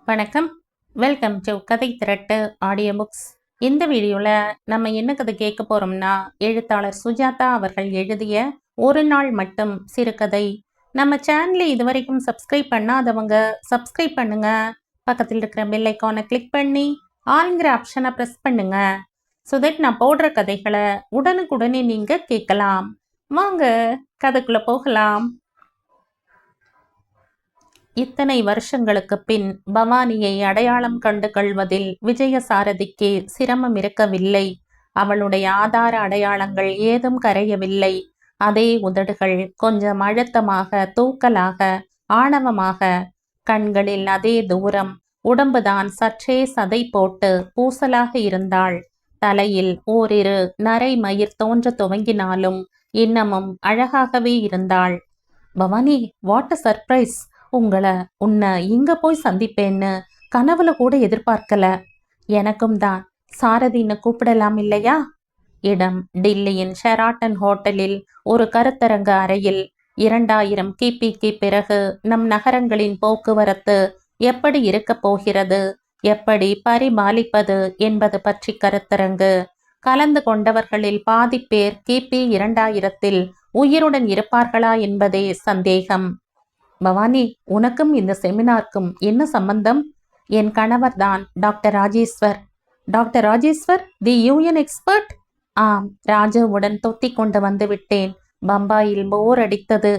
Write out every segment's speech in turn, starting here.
வணக்கம். Welcome to கதை திரட்டு audio books. இந்த வீடியோவில் நம்ம என்ன கதை கேட்க போகிறோம்னா, எழுத்தாளர் சுஜாதா அவர்கள் எழுதிய ஒரு நாள் மட்டும் சிறுகதை. நம்ம சேனலை இதுவரைக்கும் சப்ஸ்கிரைப் பண்ணாதவங்க சப்ஸ்கிரைப் பண்ணுங்க. பக்கத்தில் இருக்கிற பெல் ஐக்கானை கிளிக் பண்ணி ஆல்ங்கிற ஆப்ஷனை ப்ரெஸ் பண்ணுங்க. ஸோ தட் நான் போடுற கதைகளை உடனுக்குடனே நீங்கள் கேட்கலாம். வாங்க கதைக்குள்ளே போகலாம். இத்தனை வருஷங்களுக்கு பின் பவானியை அடையாளம் கண்டு கொள்வதில் விஜயசாரதிக்கு சிரமம் இருக்கவில்லை. அவளுடைய ஆதார அடையாளங்கள் ஏதும் கரையவில்லை. அதே உதடுகள் கொஞ்சம் அழுத்தமாக, தூக்கலாக, ஆணவமாக, கண்களில் அதே தூரம், உடம்புதான் சற்றே சதை போட்டு பூசலாக இருந்தாள். தலையில் ஓரிரு நரை மயிர் தோன்ற துவங்கினாலும் இன்னமும் அழகாகவே இருந்தாள். Bhavani, what a surprise! உன்னை இங்க போய் சந்திப்பேன்னு கனவுல கூட எதிர்பார்க்கல. எனக்கும் தான். சாரதின்னு கூப்பிடலாம் இல்லையா? இடம் டில்லியின் ஷெராட்டன் ஹோட்டலில் ஒரு கருத்தரங்க அறையில். 2000 கிபிக்கு பிறகு நம் நகரங்களின் போக்குவரத்து எப்படி இருக்க போகிறது, எப்படி பரிமாளிப்பது என்பது பற்றி கருத்தரங்கு. கலந்து கொண்டவர்களில் பாதி பேர் கிபி 2000 உயிருடன் இருப்பார்களா என்பதே சந்தேகம். பவானி, உனக்கும் இந்த செமினார்க்கும் என்ன சம்பந்தம்? என் கணவர் தான் டாக்டர் ராஜேஸ்வர். டாக்டர் ராஜேஸ்வர், தி யூஎன் எக்ஸ்பர்ட்? ஆம், ராஜுவுடன் தொத்தி கொண்டு வந்து விட்டேன். பம்பாயில் போர் அடித்தது.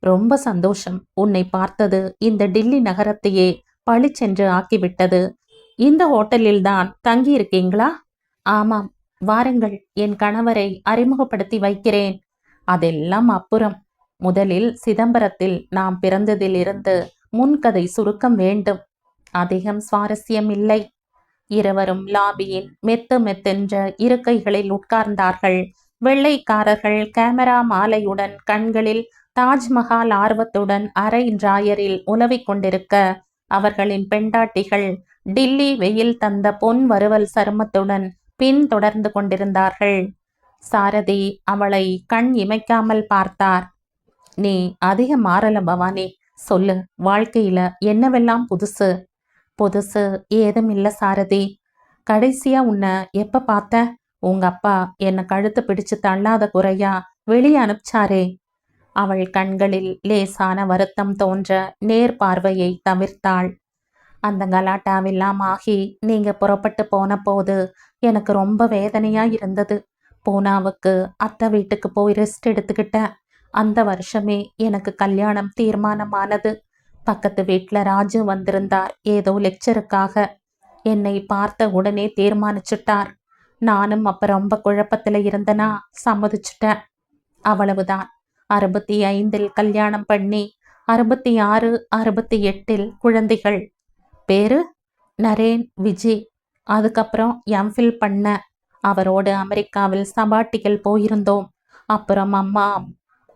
ரொம்ப சந்தோஷம். உன்னை பார்த்தது இந்த டில்லி நகரத்தையே பளிச்சென்று ஆக்கிவிட்டது. இந்த ஹோட்டலில் தான் தங்கி இருக்கீங்களா? ஆமாம், வாருங்கள், என் கணவரை அறிமுகப்படுத்தி வைக்கிறேன். அதெல்லாம் அப்புறம். முதலில் சிதம்பரத்தில் நாம் பிறந்ததிலிருந்து முன்கதை சுருக்கம் வேண்டும். அதிகம் சுவாரஸ்யம் இல்லை. இருவரும் லாபியின் மெத்தென்ற இருக்கைகளில் உட்கார்ந்தார்கள். வெள்ளைக்காரர்கள் கேமரா மாலையுடன், கண்களில் தாஜ்மஹால் ஆர்வத்துடன் அரை டிராயரில் உலவிக் கொண்டிருக்க, அவர்களின் பெண்டாட்டிகள் டில்லி வெயில் தந்த பொன் வறுவல் சருமத்துடன் பின் தொடர்ந்து கொண்டிருந்தார்கள். சாரதி அவளை கண் இமைக்காமல் பார்த்தார். நீ அதிக மாறல பவானி. சொல்லு, வாழ்க்கையில என்னவெல்லாம் புதுசு? புதுசு ஏதும் இல்ல சாரதி. கடைசியா உன்னை எப்ப பார்த்த? உங்க அப்பா என்னை கழுத்து பிடிச்சு தள்ளாத குறையா வெளியே அனுப்பிச்சாரே. அவள் கண்களில் லேசான வருத்தம் தோன்ற நேர் பார்வையை தவிர்த்தாள். அந்த கலாட்டாவெல்லாம் ஆகி நீங்க புறப்பட்டு போன போது எனக்கு ரொம்ப வேதனையா இருந்தது. பூனாவுக்கு அத்தை வீட்டுக்கு போய் ரெஸ்ட் எடுத்துக்கிட்டேன். அந்த வருஷமே எனக்கு கல்யாணம் தீர்மானமானது. பக்கத்து வீட்டில் ராஜு வந்திருந்தார் ஏதோ லெக்சருக்காக. என்னை பார்த்த உடனே தீர்மானிச்சுட்டார். நானும் அப்ப ரொம்ப குழப்பத்தில் இருந்தனா சம்மதிச்சுட்டேன். அவ்வளவுதான். 65 கல்யாணம் பண்ணி 66, 68 குழந்தைகள். பேரு நரேன் விஜய். அதுக்கப்புறம் எம்ஃபில் பண்ண. அவரோடு அமெரிக்காவில் சபாட்டிகள் போயிருந்தோம். அப்புறம் அம்மா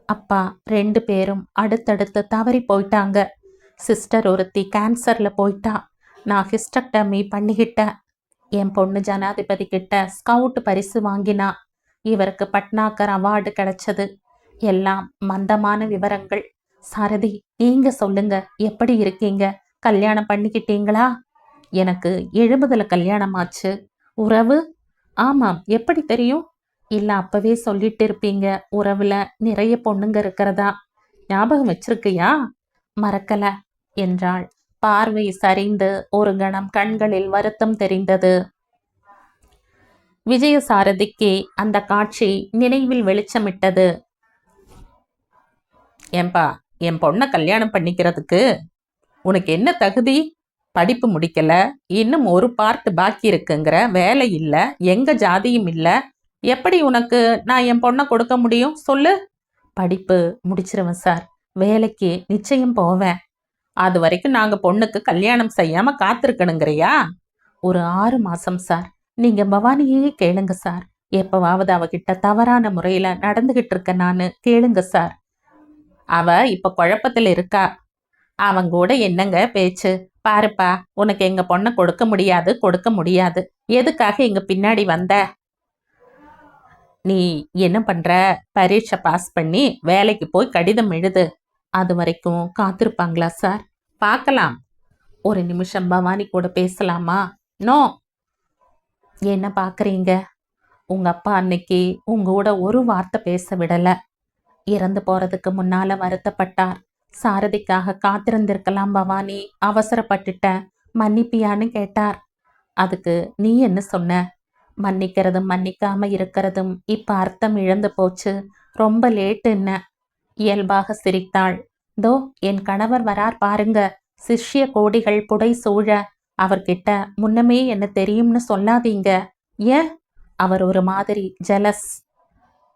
அப்பா 2 பேரும் அடுத்தடுத்து தவறி போயிட்டாங்க. சிஸ்டர் ஒருத்தி கேன்சர்ல போயிட்டா. நான் ஹிஸ்டக்டமி பண்ணிக்கிட்டேன். என் பொண்ணு ஜனாதிபதி கிட்ட ஸ்கவுட் பரிசு வாங்கினா. இவருக்கு பட்னாகர் அவார்டு கிடைச்சது. எல்லாம் மந்தமான விவரங்கள். சாரதி, நீங்க சொல்லுங்க, எப்படி இருக்கீங்க? கல்யாணம் பண்ணிக்கிட்டீங்களா? எனக்கு 70 கல்யாணம் ஆச்சு. உறவு? ஆமாம், எப்படி தெரியும்? இல்ல, அப்பவே சொல்லிட்டு இருப்பீங்க, உறவுல நிறைய பொண்ணுங்க இருக்கிறதா. ஞாபகம் வச்சிருக்கியா? மறக்கல என்றாள். பார்வை சரிந்து ஒரு கணம் கண்களில் வருத்தம் தெரிந்தது. விஜயசாரதிக்கு அந்த காட்சி நினைவில் வெளிச்சமிட்டது. ஏம்பா, என் பொண்ணை கல்யாணம் பண்ணிக்கிறதுக்கு உனக்கு என்ன தகுதி? படிப்பு முடிக்கல, இன்னும் ஒரு பார்ட் பாக்கி இருக்குங்கிற, வேலை இல்லை, எங்க ஜாதியும் இல்லை. எப்படி உனக்கு நான் என் பொண்ணை கொடுக்க முடியும் சொல்லு? படிப்பு முடிச்சிருவேன் சார். வேலைக்கு நிச்சயம் போவேன். அது வரைக்கும் நாங்கள் பொண்ணுக்கு கல்யாணம் செய்யாமல் காத்திருக்கணுங்கிறியா? ஒரு 6 மாதம் சார். நீங்கள் பவானியே கேளுங்க சார். எப்போவாவது அவகிட்ட தவறான முறையில் நடந்துகிட்டு இருக்க நான் கேளுங்க சார். அவ இப்போ குழப்பத்தில் இருக்கா. அவன் கூட என்னங்க பேச்சு? பாருப்பா, உனக்கு எங்கள் பொண்ணை கொடுக்க முடியாது. எதுக்காக எங்கள் பின்னாடி வந்த? நீ என்ன பண்ற? பரீட்சை பாஸ் பண்ணி வேலைக்கு போய் கடிதம் எழுது. அது வரைக்கும் காத்திருப்பாங்களா சார்? பார்க்கலாம். ஒரு நிமிஷம் பவானி கூட பேசலாமா? நோ. என்ன பாக்குறீங்க? உங்க அப்பா அன்னைக்கு உங்களோட ஒரு வார்த்தை பேச விடல. இறந்து போறதுக்கு முன்னால வருத்தப்பட்டார். சாரதிக்காக காத்திருந்திருக்கலாம் பவானி, அவசரப்பட்டுட்டேன், மன்னிப்பியான்னு கேட்டார். அதுக்கு நீ என்ன சொன்ன? மன்னிக்கிறதும் மன்னிக்காம இருக்கிறதும் இப்ப அர்த்தம் இழந்து போச்சு, ரொம்ப லேட்டுன்ன. இயல்பாக சிரித்தாள். தோ என் கணவர் வரார் பாருங்க. சிஷ்ய கோடிகள் புடை சூழ. அவர்கிட்ட முன்னமே என்ன தெரியும்னு சொல்லாதீங்க. ஏன்? அவர் ஒரு மாதிரி ஜெலஸ்.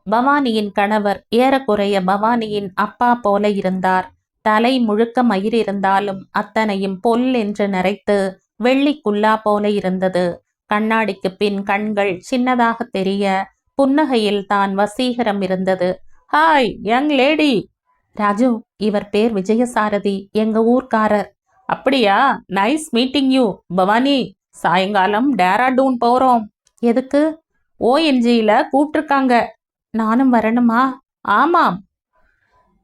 பவானியின் கணவர் ஏறக்குறைய பவானியின் அப்பா போல இருந்தார். தலை முழுக்க மயிர் இருந்தாலும் அத்தனையும் பொல் என்று நரைத்து வெள்ளிக்குல்லா போல இருந்தது. கண்ணாடிக்கு பின் கண்கள் சின்னதாக தெரிய புன்னகையில் தான் வசீகரம் இருந்தது. Hi young lady. ராஜு, இவர் பேர் விஜயசாரதி, எங்க ஊர்க்காரர். அப்படியா? Nice meeting you. பவானி, சாயங்காலம் டேராடூன் போறோம். எதுக்கு? ஓஎன்ஜியில கூப்பிட்டுருக்காங்க. நானும் வரணுமா? ஆமாம்.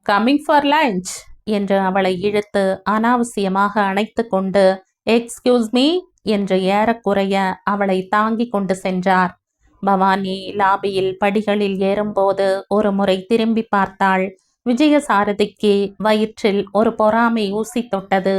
கம்மிங் ஃபார் லஞ்ச் என்று அவளை இழுத்து அனாவசியமாக அணைத்து கொண்டு எக்ஸ்கியூஸ் மீ என்று ஏறக்குறைய அவளை தாங்கி கொண்டு சென்றார். பவானி லாபியில் படிகளில் ஏறும்போது ஒரு முறை திரும்பி பார்த்தாள். விஜயசாரதிக்கு வயிற்றில் ஒரு பொறாமை ஊசி தொட்டது.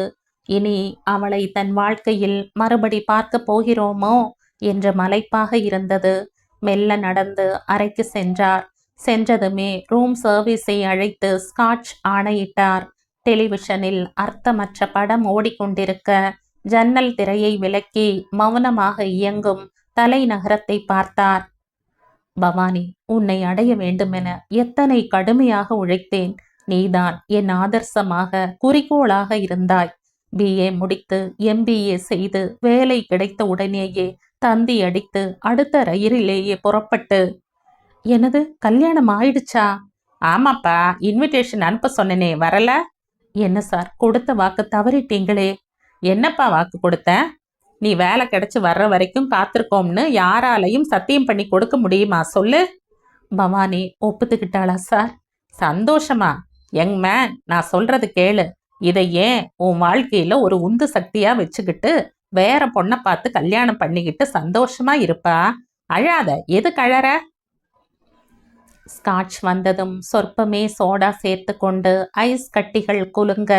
இனி அவளை தன் வாழ்க்கையில் மறுபடி பார்க்க போகிறோமோ என்று மலைப்பாக இருந்தது. மெல்ல நடந்து அறைக்கு சென்றார். சென்றதுமே ரூம் சர்வீஸை அழைத்து ஸ்காட்ச் ஆணையிட்டார். டெலிவிஷனில் அர்த்தமற்ற படம் ஓடிக்கொண்டிருக்க ஜன்னல் திரையை விலக்கி மௌனமாக இயங்கும் தலைநகரத்தை பார்த்தார். பவானி, உன்னை அடைய வேண்டுமென எத்தனை கடுமையாக உழைத்தேன். நீதான் என் ஆதர்சமாக குறிக்கோளாக இருந்தாய். BA முடித்து MBA செய்து வேலை கிடைத்த உடனேயே தந்தி அடித்து அடுத்த ரயிலிலேயே புறப்பட்டு. எனது கல்யாணம் ஆயிடுச்சா? ஆமாப்பா, இன்விடேஷன் அனுப்ப சொன்னனே, வரல? என்ன சார், கொடுத்த வாக்கு தவறிட்டீங்களே. என்னப்பா வாக்கு கொடுத்த? நீ வேலை கிடைச்சு வர்ற வரைக்கும் காத்திருக்கோம்னு யாராலையும் சத்தியம் பண்ணி கொடுக்க முடியுமா சொல்லு? பவானி ஒப்புத்துக்கிட்டாளா சார்? சந்தோஷமா? யங் மேன், நான் சொல்றது கேளு. இதை ஏன் உன் வாழ்க்கையில ஒரு உந்து சக்தியா வச்சுக்கிட்டு வேற பொண்ணை பார்த்து கல்யாணம் பண்ணிக்கிட்டு சந்தோஷமா இருப்பா. அழாத, எது கழற? ஸ்காட்ச் வந்ததும் சொற்பமே சோடா சேர்த்து கொண்டு ஐஸ் கட்டிகள் குலுங்க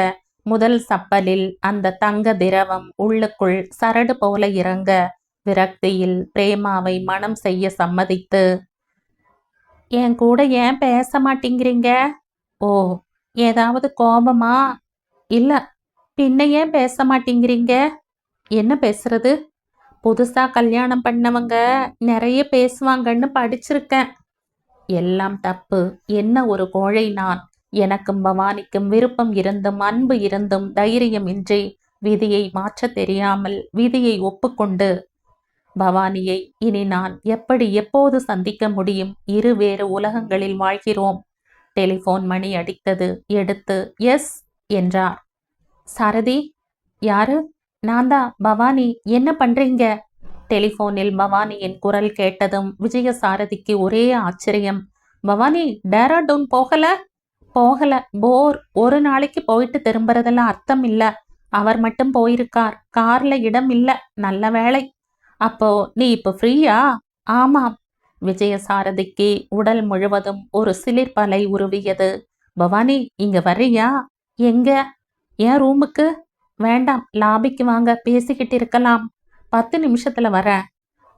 முதல் சப்பலில் அந்த தங்க திரவம் உள்ளுக்குள் சரடு போல இறங்க விரக்தியில் பிரேமாவை மனம் செய்ய சம்மதித்து, என் கூட ஏன் பேச மாட்டேங்கிறீங்க? ஓ, ஏதாவது கோபமா? இல்ல, பின்ன ஏன் பேச மாட்டேங்கிறீங்க? என்ன பேசுறது? புதுசா கல்யாணம் பண்ணவங்க நிறைய பேசுவாங்கன்னு படிச்சிருக்கேன். எல்லாம் தப்பு. என்ன ஒரு கோழை நான். எனக்கும் பவானிக்கும் விருப்பம் இருந்தும் அன்பு இருந்தும் தைரியம் இன்றி விதியை மாற்ற தெரியாமல் விதியை ஒப்புக்கொண்டு பவானியை இனி நான் எப்படி எப்போது சந்திக்க முடியும்? இருவேறு உலகங்களில் வாழ்கிறோம். டெலிபோன் மணி அடித்தது. எடுத்து எஸ் என்றார். சாரதி. யாரு? நான் தான் பவானி. என்ன பண்றீங்க? டெலிபோனில் பவானியின் குரல் கேட்டதும் விஜயசாரதிக்கு ஒரே ஆச்சரியம். பவானி, டேராடூன் போகல? போகல, போர். ஒரு நாளைக்கு போயிட்டு திரும்புறதெல்லாம் அர்த்தம் இல்ல. அவர் மட்டும் போயிருக்கார். கார்ல இடம் இல்ல. நல்ல வேளை. அப்போ நீ இப்ப ஃப்ரீயா? ஆமாம். விஜயசாரதிக்கு உடல் முழுவதும் ஒரு சிலிர்ப்பலை உருவியது. பவானி, இங்க வர்றியா? எங்க? என் ரூமுக்கு. வேண்டாம், லாபிக்கு வாங்க, பேசிக்கிட்டு இருக்கலாம். 10 நிமிஷத்துல வர.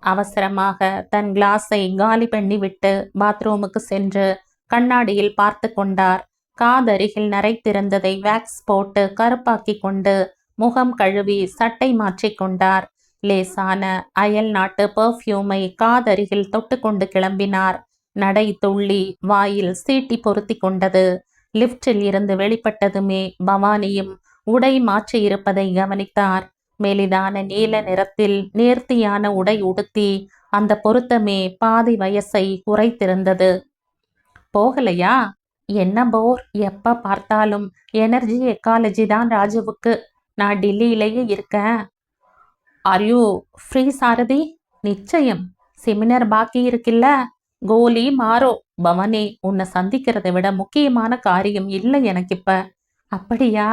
அவசரமாக தன் கிளாஸை காலி பண்ணி விட்டு பாத்ரூமுக்கு சென்று கண்ணாடியில் பார்த்து கொண்டார். காதருகில் நரைத்திருந்ததை வேக்ஸ் போட்டு கருப்பாக்கி கொண்டு முகம் கழுவி சட்டை மாற்றிக் கொண்டார். லேசான அயல் நாட்டு பெர்ஃப்யூமை காதருகில் தொட்டு கொண்டு கிளம்பினார். நடை துள்ளி வாயில் சீட்டி பொருத்தி கொண்டது. லிப்டில் இருந்து வெளிப்பட்டதுமே பவானியும் உடை மாற்றி இருப்பதை கவனித்தார். மெலிதான நீல நிறத்தில் நேர்த்தியான உடை உடுத்தி அந்த பொருத்தமே பாதி வயசை குறைத்திருந்தது. போகலையா? என்ன போர். எப்ப பார்த்தாலும் எனர்ஜி எக்காலஜி தான் ராஜுவுக்கு. நான் டில்லியிலேயே இருக்கேன். ஆர் யூ ஃப்ரீ சாரதி? நிச்சயம். செமினார் பாக்கி இருக்குல்ல? கோலி மாறோ. பவனே, உன்னை சந்திக்கிறதை விட முக்கியமான காரியம் இல்லை எனக்கு இப்ப. அப்படியா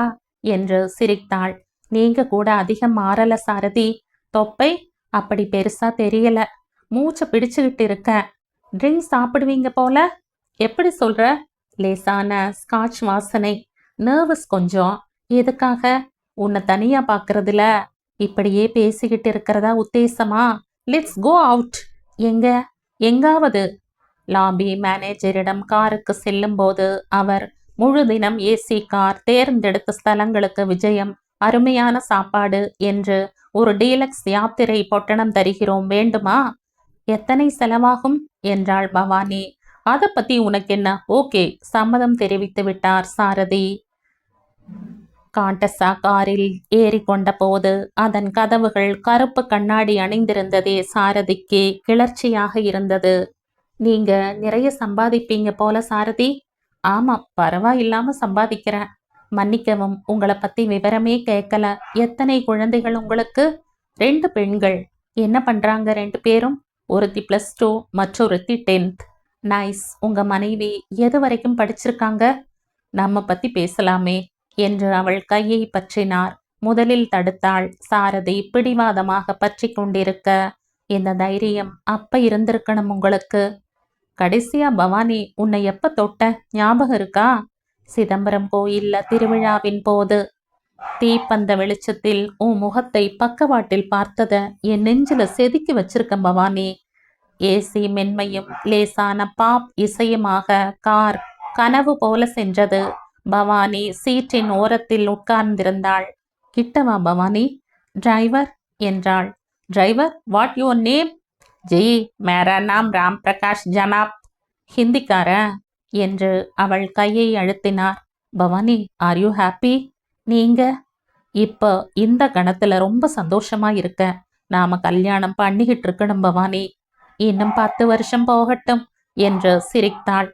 என்று சிரித்தாள். நீங்க கூட அதிகம் மாறல சாரதி. தொப்பை அப்படி பெருசா தெரியல. மூச்சை பிடிச்சுக்கிட்டு இருக்க. ட்ரிங்க் சாப்பிடுவீங்க போல. எப்படி சொல்ற? லேசான ஸ்காட்ச் வாசனை. நர்வஸ் கொஞ்சம். எதுக்காக? உன்னை தனியா பாக்குறதுல. இப்படியே பேசிக்கிட்டு இருக்கிறதா உத்தேசமா? Let's go out. எங்க? எங்காவது. லாபி மேனேஜரிடம் காருக்கு செல்லும் போது அவர் முழு தினம் ஏசி கார், தேர்ந்தெடுத்த ஸ்தலங்களுக்கு விஜயம், அருமையான சாப்பாடு என்று ஒரு டீலக்ஸ் யாத்திரை பொட்டணம் தருகிறோம், வேண்டுமா? எத்தனை செலவாகும் என்றாள் பவானி. அதை பத்தி உனக்கு என்ன? ஓகே, சம்மதம் தெரிவித்து விட்டார் சாரதி. காண்டஸா காரில் ஏறிக்கொண்ட போது அதன் கதவுகள் கருப்பு கண்ணாடி அணிந்திருந்ததே சாரதிக்கு கிளர்ச்சியாக இருந்தது. நீங்க நிறைய சம்பாதிப்பீங்க போல சாரதி. ஆமா, பரவாயில்லாம சம்பாதிக்கிறேன். மன்னிக்கவும், உங்களை பத்தி விவரமே கேட்கல. எத்தனை குழந்தைகள் உங்களுக்கு? 2 பெண்கள். என்ன பண்றாங்க 2 பேரும்? ஒருத்தி +2, மற்றொருத்தி 10th. நைஸ். உங்க மனைவி எது வரைக்கும் படிச்சிருக்காங்க? நம்ம பத்தி பேசலாமே என்று அவள் கையை பற்றினார். முதலில் தடுத்தாள். சாரதி பிடிவாதமாக பற்றி கொண்டிருக்க, இந்த தைரியம் அப்ப இருந்திருக்கணும் உங்களுக்கு. கடைசியா பவானி உன்னை எப்ப தொட்ட ஞாபகம் இருக்கா? சிதம்பரம் கோயில்ல திருவிழாவின் போது. தீப்பந்த வெளிச்சத்தில் உன் முகத்தை பக்கவாட்டில் பார்த்தத என் நெஞ்சில செதுக்கி வச்சிருக்க பவானி. ஏசி மென்மையும் லேசான பாப் இசையுமாக கார் கனவு போல சென்றது. பவானி சீட்டின் ஓரத்தில் உட்கார்ந்திருந்தாள். கிட்டவா பவானி. டிரைவர் என்றாள். Driver, what your name? ஜி, மேரா நாம் ராம் பிரகாஷ் ஜனாப். ஹிந்திக்கார என்று அவள் கையை அழுத்தினார். Bhavani, are you happy? நீங்க? இப்போ இந்த கணத்துல ரொம்ப சந்தோஷமா இருக்க. நாம கல்யாணம் பண்ணிக்கிட்டு இருக்கணும் பவானி. இன்னும் 10 வருஷம் போகட்டும் என்று சிரித்தாள்.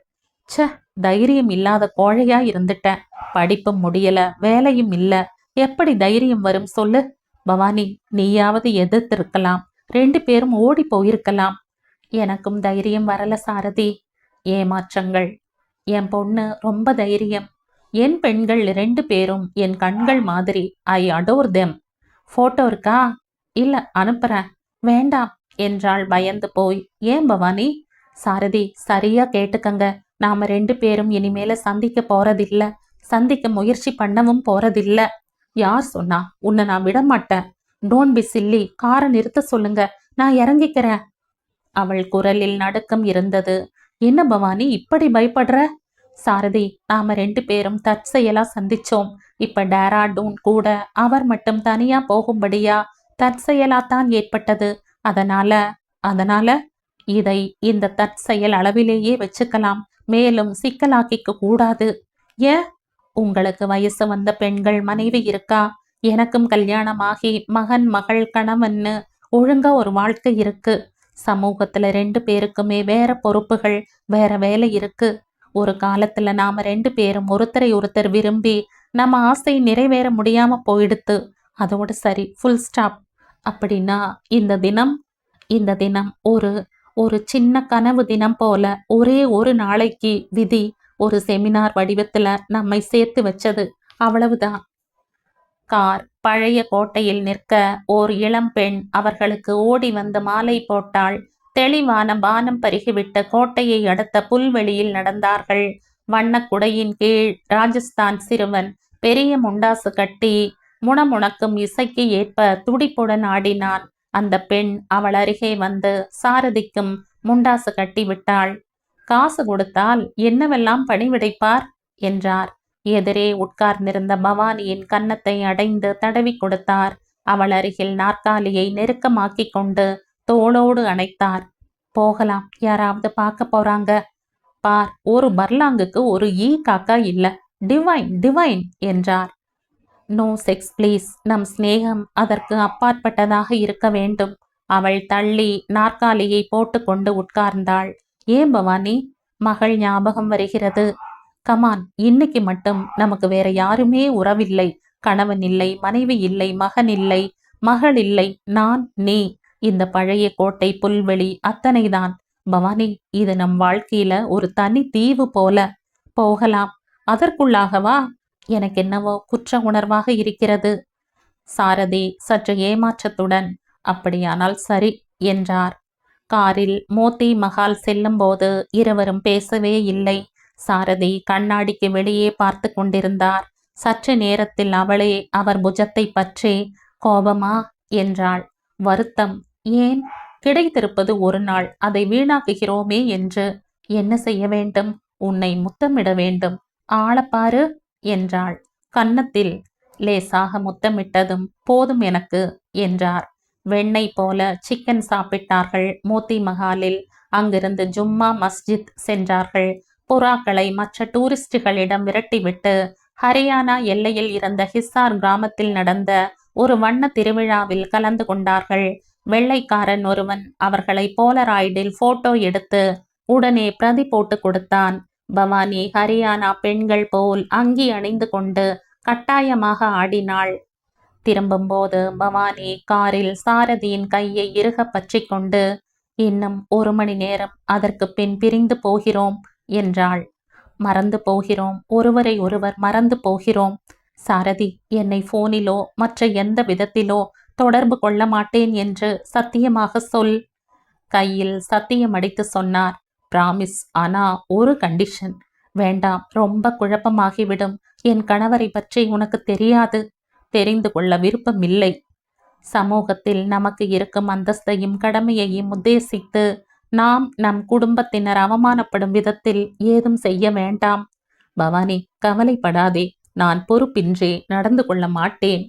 ச, தைரியம் இல்லாத கோழையா இருந்துட்டேன். படிப்பும் முடியல, வேலையும் இல்ல. எப்படி தைரியம் வரும் சொல்லு? பவானி, நீயாவது எதிர்த்திருக்கலாம். 2 பேரும் ஓடி போயிருக்கலாம். எனக்கும் தைரியம் வரல சாரதி. ஏமாற்றங்கள். என் பொண்ணு ரொம்ப தைரியம். என் பெண்கள் 2 பேரும் என் கண்கள் மாதிரி. ஐ அடோர் தெம். போட்டோ இருக்கா? இல்ல, அனுப்புறேன். வேண்டாம் என்றாள் பயந்து போய். ஏன் பவானி? சாரதி, சரியா கேட்டுக்கங்க. நாம 2 பேரும் இனிமேல சந்திக்க போறதில்ல. சந்திக்க முயற்சி பண்ணவும் போறதில்ல. யார் சொன்னா? உன்னை நான் விட மாட்டேன். Don't be chilli. காரை நிறுத்த சொல்லுங்க, நான் இறங்கிக்கிறேன். அவள் குரலில் நடுக்கம் இருந்தது. என்ன பவானி இப்படி பயப்படுற? சாரதி, நாம 2 பேரும் தற்செயலா சந்திச்சோம். இப்ப டேராடூன் கூட அவர் மட்டும் தனியா போகும்படியா தற்செயலாத்தான் ஏற்பட்டது. அதனால இதை இந்த தற்செயல் அளவிலேயே வச்சுக்கலாம். மேலும் சிக்கலாக்கிக்க கூடாது. ஏன்? உங்களுக்கு வயசு வந்த பெண்கள் மனைவி இருக்கா? எனக்கும் கல்யாணமாகி மகன் மகள் கணவன்னு ஒழுங்கா ஒரு வாழ்க்கை இருக்கு. சமூகத்துல 2 பேருக்குமே வேற பொறுப்புகள், வேற வேலை இருக்கு. ஒரு காலத்துல நாம 2 பேரும் ஒருத்தரை ஒருத்தர் விரும்பி நம்ம ஆசை நிறைவேற முடியாம போயிடுத்து. அதோட சரி, ஃபுல் ஸ்டாப். அப்படின்னா இந்த தினம் ஒரு சின்ன கனவு தினம் போல, ஒரே ஒரு நாளைக்கு விதி ஒரு செமினார் வடிவத்துல நம்மை சேர்த்து வச்சது, அவ்வளவுதான். கார் பழைய கோட்டையில் நிற்க ஓர் இளம்பெண் அவர்களுக்கு ஓடி வந்து மாலை போட்டாள். தெளிவான வானம் பருகிவிட்ட கோட்டையை அடுத்த புல்வெளியில் நடந்தார்கள். வண்ணக்குடையின் கீழ் ராஜஸ்தான் சிறுவன் பெரிய முண்டாசு கட்டி முணமுணக்கும் இசைக்கு ஏற்ப துடிப்புடன் ஆடினான். அந்த பெண் அவள் அருகே வந்து சாரதிக்கும் முண்டாசு கட்டி விட்டாள். காசு கொடுத்தால் என்னவெல்லாம் பணிவிடைப்பார் என்றார். எதிரே உட்கார்ந்திருந்த பவானியின் கன்னத்தை அடைந்து தடவி கொடுத்தார். அவள் அருகில் நாற்காலியை நெருக்கமாக்கிக் கொண்டு தோளோடு அணைத்தார். போகலாம், யாராவது பார்க்க போறாங்க. பார், ஒரு பர்லாங்குக்கு ஒரு காக்கா இல்ல. டிவைன் டிவைன் என்றார். No sex please. நம் சிநேகம் அதற்கு அப்பாற்பட்டதாக இருக்க வேண்டும். அவள் தள்ளி நாற்காலியை போட்டுக்கொண்டு உட்கார்ந்தாள். ஏன் பவானி? மகள் ஞாபகம் வருகிறது. கமான், இன்னைக்கு மட்டும் நமக்கு வேற யாருமே உறவில்லை. கணவன் இல்லை, மனைவி இல்லை, மகன் இல்லை, மகள் இல்லை, நான், நீ. இந்த பழைய கோட்டை புல்வெளி அத்தனைதான். பவானி, இது நம் வாழ்க்கையில ஒரு தனி தீவு போல. போகலாம். அதற்குள்ளாகவா? எனக்கு என்னவோ குற்ற உணர்வாக இருக்கிறது. சாரதி சற்று ஏமாற்றத்துடன் அப்படியானால் சரி என்றார். காரில் மோத்தி மஹால் செல்லும்போது இருவரும் பேசவே இல்லை. சாரதி கண்ணாடிக்கு வெளியே பார்த்து கொண்டிருந்தார். சற்று நேரத்தில் அவளே அவர் புஜத்தை பற்றி, கோபமா என்றாள். வருத்தம். ஏன்? கிடைத்திருப்பது ஒரு நாள், அதை வீணாக்குகிறோமே என்று. என்ன செய்ய வேண்டும்? உன்னை முத்தமிட வேண்டும். ஆளப்பாரு என்றாள். கன்னத்தில் லேசாக முத்தமிட்டதும் போதும் எனக்கு என்றார். வெண்ணெய் போல சிக்கன் சாப்பிட்டார்கள் மோத்தி மஹாலில். அங்கிருந்து ஜும்மா மஸ்ஜித் சென்றார்கள். புறாக்களை மற்ற டூரிஸ்டுகளிடம் விரட்டிவிட்டு ஹரியானா எல்லையில் இருந்த ஹிசார் கிராமத்தில் நடந்த ஒரு வண்ண திருவிழாவில் கலந்து கொண்டார்கள். வெள்ளைக்காரன் ஒருவன் அவர்களை போலராய்டில் போட்டோ எடுத்து உடனே பிரதி போட்டு கொடுத்தான். பவானி ஹரியானா பெண்கள் போல் அங்கி அணிந்து கொண்டு கட்டாயமாக ஆடினாள். திரும்பும்போது பவானி காரில் சாரதியின் கையை இறுக பற்றி கொண்டு, இன்னும் 1 மணி நேரம், அதற்கு பின் பிரிந்து போகிறோம் என்றாள். மறந்து போகிறோம், ஒருவரை ஒருவர் மறந்து போகிறோம். சாரதி, என்னை போனிலோ மற்ற எந்த விதத்திலோ தொடர்பு கொள்ள மாட்டேன் என்று சத்தியமாக சொல். கையில் சத்தியம் அடித்து சொன்னார். பிராமிஸ், ஆனா ஒரு கண்டிஷன். வேண்டாம், ரொம்ப குழப்பமாகிவிடும். என் கணவரை பற்றி உனக்கு தெரியாது. தெரிந்து கொள்ள விருப்பமில்லை. சமூகத்தில் நமக்கு இருக்கும் அந்தஸ்தையும் கடமையையும் உத்தேசித்து நாம் நம் குடும்பத்தினர் அவமானப்படும் விதத்தில் ஏதும் செய்ய வேண்டாம். பவானி, கவலைப்படாதே. நான் பொறுப்பின்றி நடந்து கொள்ள மாட்டேன்.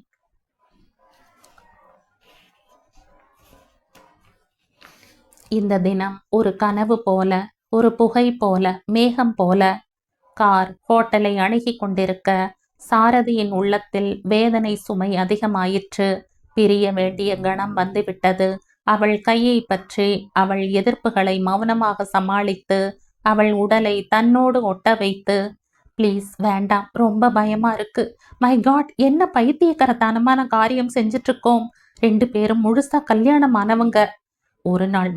இந்த தினம் ஒரு கனவு போல, ஒரு புகை போல, மேகம் போல. கார் ஹோட்டலை அணுகி கொண்டிருக்க சாரதியின் உள்ளத்தில் வேதனை சுமை அதிகமாயிற்று. பிரிய வேண்டிய கணம் வந்துவிட்டது. அவள் கையை பற்றி அவள் எதிர்ப்புகளை மௌனமாக சமாளித்து அவள் உடலை தன்னோடு ஒட்ட வைத்து, ப்ளீஸ் வேண்டாம், ரொம்ப பயமா இருக்கு. மை காட், என்ன பைத்தியக்கரத்தனமான காரியம் செஞ்சிட்டு இருக்கோம். 2 பேரும் முழுசா கல்யாணமானவங்க. ஒரு நாள்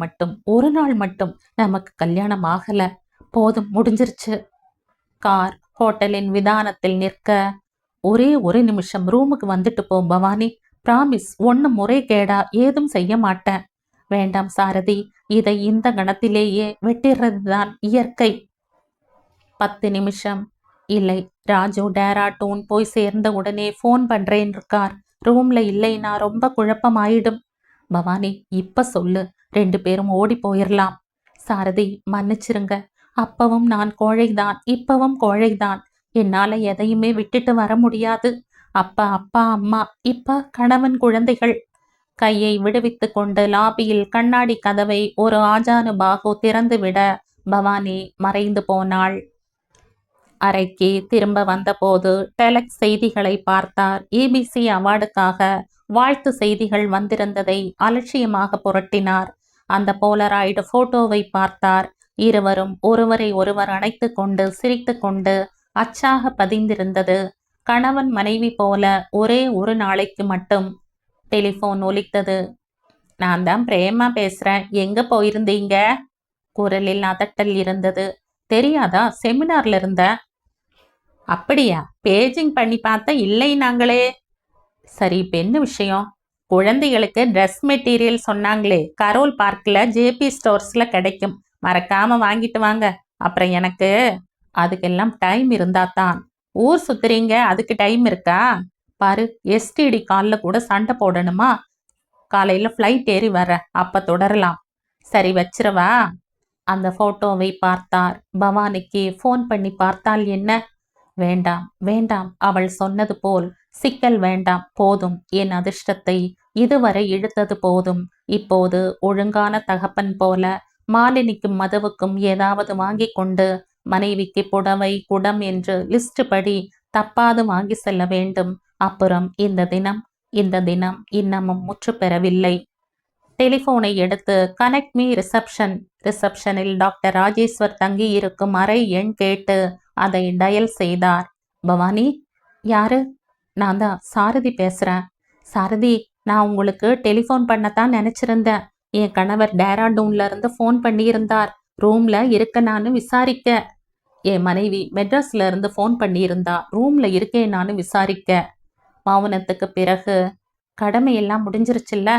மட்டும் நமக்கு கல்யாணம் ஆகல. போதும், முடிஞ்சிருச்சு. கார் ஹோட்டலின் விதானத்தில் நிற்க, ஒரே ஒரு நிமிஷம் ரூமுக்கு வந்துட்டு போ பவானி. பிராமிஸ், ஒன்னு முறை கேடா ஏதும் செய்ய மாட்டேன். வேண்டாம் சாரதி, இதை இந்த கணத்திலேயே வெட்டிறதுதான் இயற்கை. 10 நிமிஷம். இல்லை, ராஜு டேராடூன் போய் சேர்ந்த உடனே ஃபோன் பண்றேன் இருக்கார். ரூம்ல இல்லைன்னா ரொம்ப குழப்பமாயிடும். பவானி, இப்ப சொல்லு, 2 பேரும் ஓடி போயிடலாம். சாரதி, மன்னிச்சிருங்க. அப்பவும் நான் கோழைதான், இப்பவும் கோழைதான். என்னால எதையுமே விட்டுட்டு வர முடியாது. அப்பா, அம்மா, இப்ப கணவன், குழந்தைகள். கையை விடுவித்து கொண்டு லாபியில் கண்ணாடி கதவை ஒரு ஆஜானு பாகு திறந்துவிட பவானி மறைந்து போனாள். அறைக்கு திரும்ப வந்தபோது டெலக்ஸ் செய்திகளை பார்த்தார். EBC அவார்டுக்காக வாழ்த்து செய்திகள் வந்திருந்ததை அலட்சியமாக புரட்டினார். அந்த போலராய்டு போட்டோவை பார்த்தார். இருவரும் ஒருவரை ஒருவர் அணைத்து கொண்டு சிரித்து கொண்டு அச்சாக பதிந்திருந்தது. கணவன் மனைவி போல ஒரே ஒரு நாளைக்கு மட்டும். டெலிஃபோன் ஒலித்தது. நான் தான் பிரேமா பேசுறேன், எங்க போயிருந்தீங்க? குரலில் அதட்டல் இருந்தது. தெரியாதா, செமினார்ல இருந்த. அப்படியா? பேஜிங் பண்ணி பார்த்தா இல்லை நாங்களே. சரி, இப்ப என்ன விஷயம்? குழந்தைகளுக்கு ட்ரெஸ் மெட்டீரியல் சொன்னாங்களே, கரோல் பார்க்ல JP ஸ்டோர்ஸ்ல கிடைக்கும், மறக்காம வாங்கிட்டு வாங்க. அப்புறம் எனக்கு அதுக்கெல்லாம் டைம் இருந்தாதான். ஊர் சுத்துறீங்க, அதுக்கு டைம் இருக்கா? பாரு, STD கால்ல கூட சண்டை போடணுமா? காலையில ஃப்ளைட் ஏறி வர, அப்ப தொடரலாம். சரி, வச்சிரவா? அந்த போட்டோவை பார்த்தார். பவானிக்கு ஃபோன் பண்ணி பார்த்தால் என்ன? வேண்டாம் வேண்டாம், அவள் சொன்னது போல் சிக்கல் வேண்டாம். போதும், என் அதிர்ஷ்டத்தை இதுவரை இழுத்தது போதும். இப்போது ஒழுங்கான தகப்பன் போல மாலினிக்கும் மதுவுக்கும் ஏதாவது வாங்கி கொண்டு மனைவிக்கு புடவை, குடம் என்று லிஸ்ட் படி தப்பாது வாங்கி செல்ல வேண்டும். அப்புறம் இந்த தினம் இன்னமும் முற்று பெறவில்லை. டெலிஃபோனை எடுத்து கனெக்ட் மீ ரிசப்ஷனில் டாக்டர் ராஜேஸ்வர் தங்கி இருக்கும் அறை எண் கேட்டு அதை டயல் செய்தார். பவானி? யாரு? நான் தான் சாரதி பேசுறேன். சாரதி, நான் உங்களுக்கு டெலிஃபோன் பண்ணத்தான் நினைச்சிருந்தேன். என் கணவர் டேராடூன்ல இருந்து ஃபோன் பண்ணியிருந்தார். ரூம்ல இருக்க நானு விசாரிக்க. என் மனைவி மெட்ராஸ்ல இருந்து ஃபோன் பண்ணியிருந்தா. ரூம்ல இருக்கேன் நானு விசாரிக்க. மௌனத்துக்கு பிறகு, கடமையெல்லாம் முடிஞ்சிருச்சுல்ல?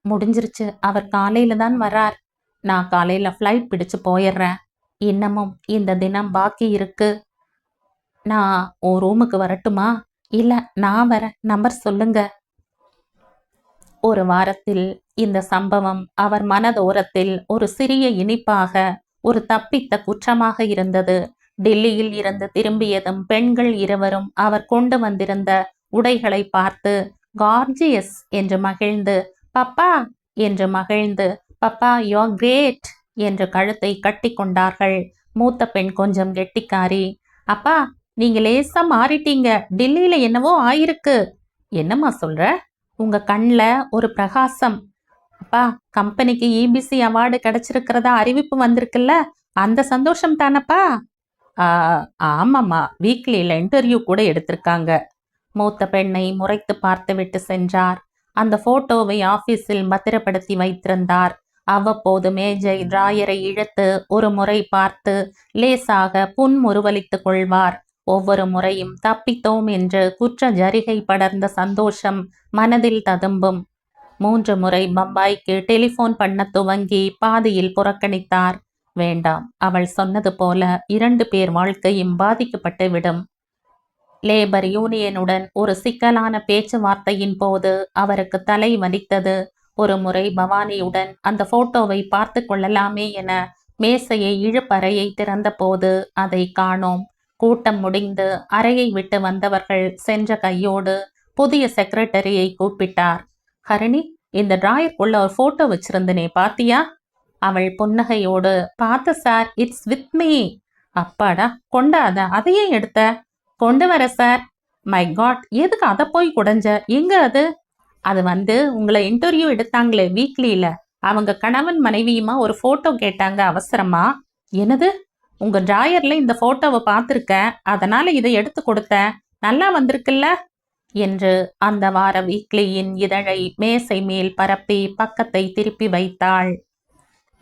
முடிஞ்சிருச்சு. அவர் காலையில தான் வரார். நான் காலையில ஃப்ளைட் பிடிச்சு போயிடுறேன். இன்னமும் இந்த தினம் பாக்கி இருக்கு. நான் உன் ரூமுக்கு வரட்டுமா? இல்ல, நான் வரேன். நம்பர் சொல்லுங்க. ஒரு வாரத்தில் இந்த சம்பவம் அவர் மனதோரத்தில் ஒரு சிறிய இனிப்பாக, ஒரு தப்பித்த குற்றமாக இருந்தது. டெல்லியில் இருந்து திரும்பியதும் பெண்கள் இருவரும் அவர் கொண்டு வந்திருந்த உடைகளை பார்த்து கார்ஜியஸ் என்று மகிழ்ந்து, பப்பா என்று மகிழ்ந்து, பப்பா யூ கிரேட் என்று கழுத்தை கட்டி கொண்டார்கள். மூத்த பெண் கொஞ்சம் கெட்டிக்காரி. அப்பா, நீங்க லேசா மாறிட்டீங்க. டெல்லியில என்னவோ ஆயிருக்கு. என்னம்மா சொல்ற? உங்க கண்ல ஒரு பிரகாசம். அப்பா, கம்பெனிக்கு இபிசி அவார்டு கிடைச்சிருக்கிறதா அறிவிப்பு வந்திருக்குல்ல, அந்த சந்தோஷம் தானப்பா? ஆமாம்மா, வீக்லியில இன்டர்வியூ கூட எடுத்திருக்காங்க. மூத்த பெண்ணை முறைத்து பார்த்துவிட்டு சென்றார். அந்த போட்டோவை ஆபீஸில் பத்திரப்படுத்தி வைத்திருந்தார். அவ்வப்போது மேஜை டிராயரை இழுத்து ஒரு முறை பார்த்து லேசாக புன்முறுவலித்துக் கொள்வார். ஒவ்வொரு முறையும் தப்பித்தோம் என்று குற்ற ஜரிகை படர்ந்த சந்தோஷம் மனதில் ததும்பும். 3 முறை பம்பாய்க்கு டெலிபோன் பண்ண துவங்கி பாதியில் புறக்கணித்தார். வேண்டாம், அவள் சொன்னது போல 2 பேர் வாழ்க்கையும் பாதிக்கப்பட்டு விடும். லேபர் யூனியனுடன் ஒரு சிக்கலான பேச்சுவார்த்தையின் போது அவருக்கு தலை வலித்தது. ஒரு முறை பவானியுடன் அந்த போட்டோவை பார்த்து கொள்ளலாமே என மேசையை இழுப்பறையை திறந்த போது அதை காணோம். கூட்டம் முடிந்து அறையை விட்டு வந்தவர்கள் சென்ற கையோடு புதிய செக்ரட்டரியை கூப்பிட்டார். ஹரிணி, இந்த டிராயருக்குள்ள ஒரு போட்டோ வச்சிருந்தனே, பாத்தியா? அவள் புன்னகையோடு, பார்த்த சார், இட்ஸ் வித் மீ. அப்பாடா, கொண்டாத, அதையே எடுத்த? கொண்டு வர சார். மை காட், எதுக்கு அதை போய் குடைஞ்ச? எங்க அது? அது உங்களை இன்டர்வியூ எடுத்தாங்களே வீக்லியில, அவங்க கணவன் மனைவியுமா ஒரு போட்டோ கேட்டாங்க அவசரமா. என்னது? உங்க டிராயர்ல இந்த போட்டோவை பார்த்துருக்கேன், அதனால இதை எடுத்து கொடுத்தேன். நல்லா வந்திருக்குல்ல என்று அந்த வார வீக்லியின் இதழை மேசை மேல் பரப்பி பக்கத்தை திருப்பி வைத்தாள்.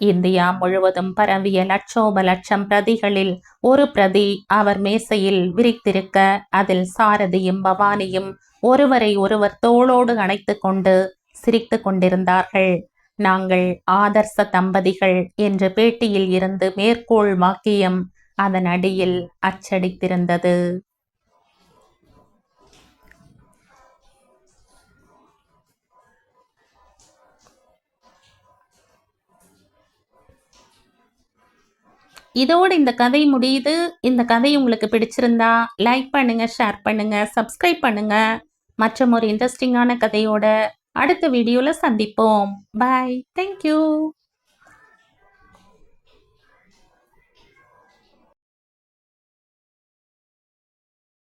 இந்தியா முழுவதும் பரவிய லட்சோப லட்சம் பிரதிகளில் ஒரு பிரதி அவர் மேசையில் விரித்திருக்க, அதில் சாரதியும் பவானியும் ஒருவரை ஒருவர் தோளோடு அணைத்து கொண்டு சிரித்து கொண்டிருந்தார்கள். நாங்கள் ஆதர்ச தம்பதிகள் என்று பேட்டியில் இருந்து மேற்கோள் வாக்கியம் அதன் அடியில் அச்சடித்திருந்தது. இதோடு இந்த கதை முடியுது. இந்த கதை உங்களுக்கு பிடிச்சிருந்தா லைக் பண்ணுங்க, ஷேர் பண்ணுங்க, சப்ஸ்கிரைப் பண்ணுங்க. மற்றும் ஒரு இன்ட்ரெஸ்டிங்கான கதையோட அடுத்த வீடியோல சந்திப்போம். பாய். தேங்க்யூ.